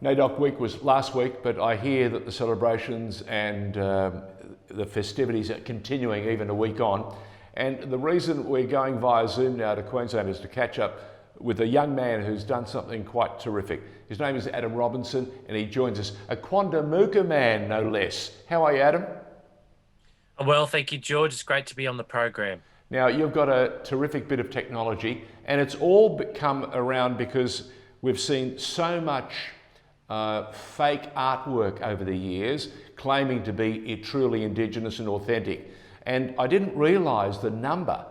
NAIDOC week was last week, but I hear that the celebrations and the festivities are continuing even a week on. And the reason we're going via Zoom now to Queensland is to catch up with a young man who's done something quite terrific. His name is Adam Robinson, and he joins us, a Quandamooka man, no less. How are you, Adam? Well, thank you, George. It's great to be on the program. Now, you've got a terrific bit of technology, and it's all come around because we've seen so much fake artwork over the years claiming to be truly Indigenous and authentic. And I didn't realise the number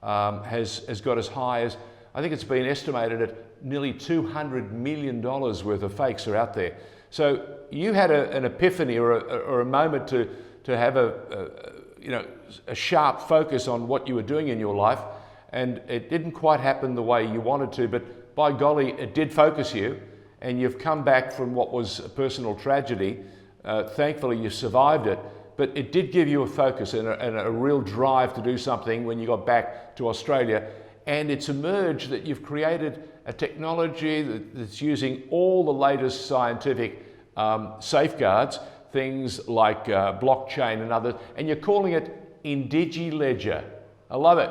has got as high as, I think it's been estimated at nearly $200 million worth of fakes are out there. So you had an epiphany or a moment to have a sharp focus on what you were doing in your life, and it didn't quite happen the way you wanted to, but by golly, it did focus you, and you've come back from what was a personal tragedy. Thankfully, you survived it, but it did give you a focus and a real drive to do something when you got back to Australia, and it's emerged that you've created a technology that's using all the latest scientific safeguards, things like blockchain and others, and you're calling it Indigiledger. I love it.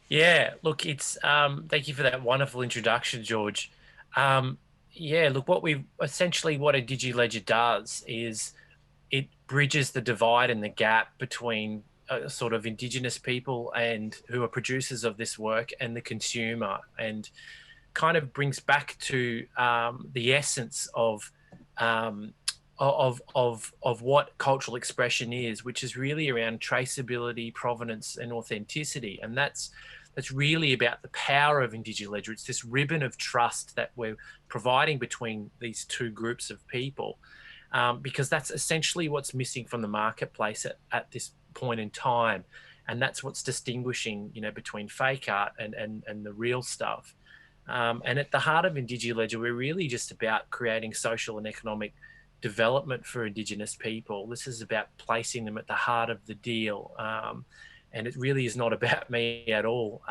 Yeah, look, it's thank you for that wonderful introduction, George. Yeah, look, what a DigiLedger does is it bridges the divide and the gap between sort of Indigenous people and who are producers of this work and the consumer, and kind of brings back to the essence of what cultural expression is, which is really around traceability, provenance, and authenticity. And that's really about the power of Indigiledger. It's this ribbon of trust that we're providing between these two groups of people, because that's essentially what's missing from the marketplace at this point in time. And that's what's distinguishing, between fake art and the real stuff. And at the heart of Indigiledger, we're really just about creating social and economic development for Indigenous people. This is about placing them at the heart of the deal. And it really is not about me at all.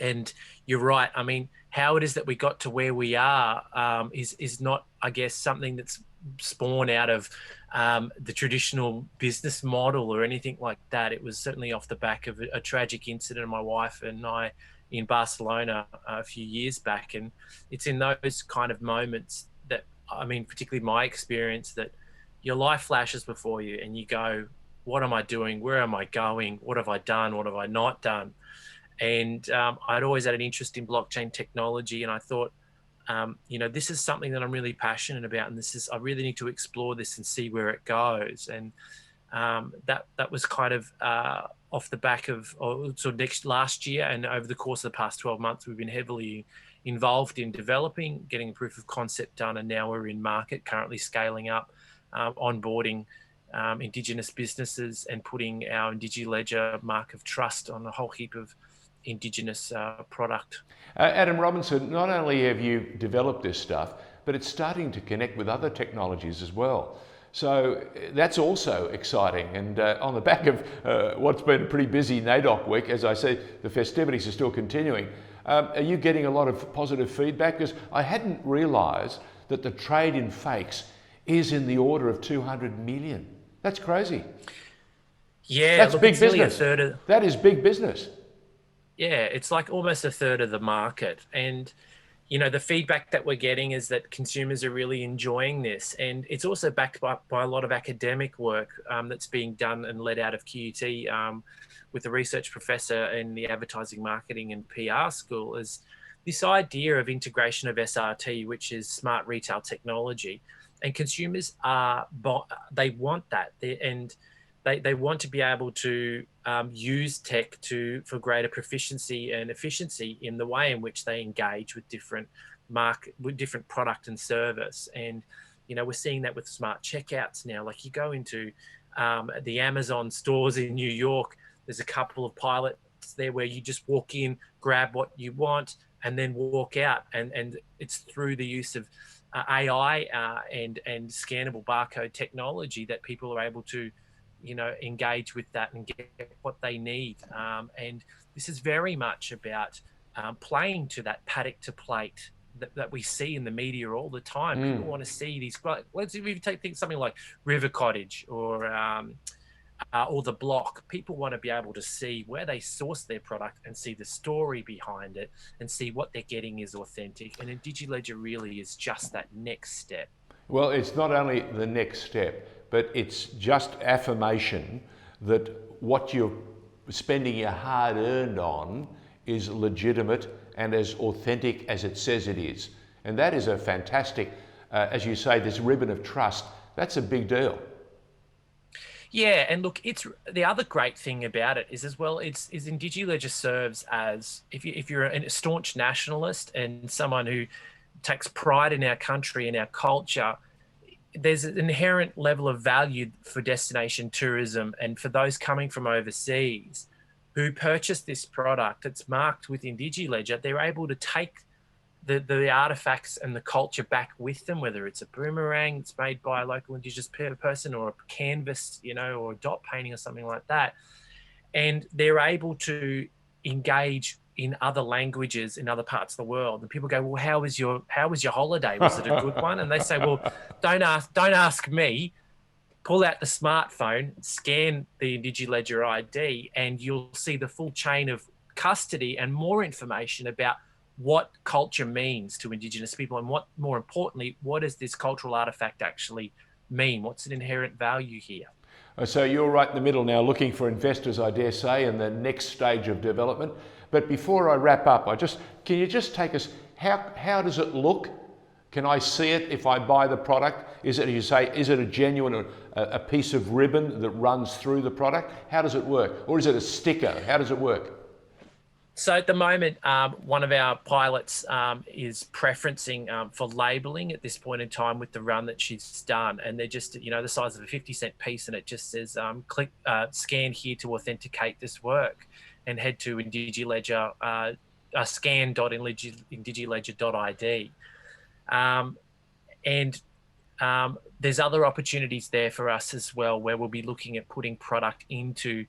And you're right. I mean, how it is that we got to where we are is not, I guess, something that's spawned out of the traditional business model or anything like that. It was certainly off the back of a tragic incident of my wife and I in Barcelona a few years back. And it's in those kind of moments that, I mean, particularly my experience, that your life flashes before you and you go, what am I doing? Where am I going? What have I done? What have I not done? And I'd always had an interest in blockchain technology, and I thought, this is something that I'm really passionate about, and I really need to explore this and see where it goes. And that was kind of off the back of last year, and over the course of the past 12 months, we've been heavily involved in developing, getting a proof of concept done, and now we're in market, currently scaling up, onboarding Indigenous businesses and putting our Indigiledger mark of trust on a whole heap of Indigenous product. Adam Robinson, not only have you developed this stuff, but it's starting to connect with other technologies as well. So that's also exciting. And on the back of what's been a pretty busy NAIDOC week, as I say, the festivities are still continuing. Are you getting a lot of positive feedback? Because I hadn't realised that the trade in fakes is in the order of 200 million. That's crazy. Yeah, that's look, big it's nearly business. A third of, that is big business. Yeah, it's like almost a third of the market. And, the feedback that we're getting is that consumers are really enjoying this. And it's also backed by a lot of academic work that's being done and led out of QUT with a research professor in the advertising, marketing and PR school, is this idea of integration of SRT, which is smart retail technology. And consumers they want that. They want to be able to use tech for greater proficiency and efficiency in the way in which they engage with different product and service. And we're seeing that with smart checkouts now. Like, you go into the Amazon stores in New York, there's a couple of pilots there where you just walk in, grab what you want, and then walk out. And it's through the use of AI and scannable barcode technology that people are able to, engage with that and get what they need. And this is very much about playing to that paddock to plate that we see in the media all the time. People want to see these. Let's even take something like River Cottage or The Block. People want to be able to see where they source their product and see the story behind it and see what they're getting is authentic. And Indigiledger really is just that next step. Well, it's not only the next step, but it's just affirmation that what you're spending your hard-earned on is legitimate and as authentic as it says it is. And that is a fantastic, as you say, this ribbon of trust. That's a big deal. Yeah, and look, it's the other great thing about it is as well. Is Indigiledger serves as if you're a staunch nationalist and someone who takes pride in our country and our culture. There's an inherent level of value for destination tourism and for those coming from overseas who purchase this product. It's marked with Indigiledger. They're able to take the artifacts and the culture back with them, whether it's a boomerang that's made by a local Indigenous person or a canvas, or a dot painting or something like that. And they're able to engage in other languages in other parts of the world. And people go, well, how was your holiday? Was it a good one? And they say, well, don't ask me. Pull out the smartphone, scan the Indigiledger ID, and you'll see the full chain of custody and more information about what culture means to Indigenous people, and what, more importantly, what does this cultural artifact actually mean? What's an inherent value here? So you're right in the middle now, looking for investors, I dare say, in the next stage of development. But before I wrap up, can you just take us, how does it look? Can I see it if I buy the product? Is it, as you say, is it a genuine, a piece of ribbon that runs through the product? How does it work? Or is it a sticker? How does it work? So at the moment, one of our pilots is preferencing for labelling at this point in time with the run that she's done. And they're just, the size of a 50-cent piece, and it just says, click, scan here to authenticate this work, and head to Indigiledger, scan.indigiledger.id. There's other opportunities there for us as well, where we'll be looking at putting product into,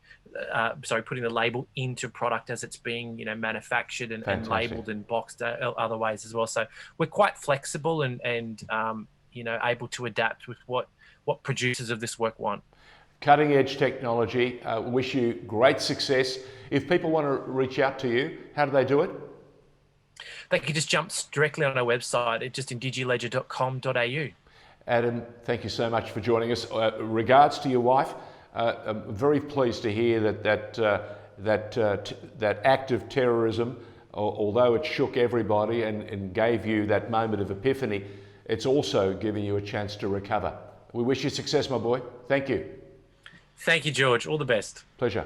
putting the label into product as it's being, manufactured and labelled and boxed other ways as well. So we're quite flexible and able to adapt with what producers of this work want. Cutting edge technology. Wish you great success. If people want to reach out to you, how do they do it? They can just jump directly on our website at just indigiledger.com.au. Adam, thank you so much for joining us. Regards to your wife. I'm very pleased to hear that act of terrorism, although it shook everybody and gave you that moment of epiphany, it's also giving you a chance to recover. We wish you success, my boy. Thank you. Thank you, George. All the best. Pleasure.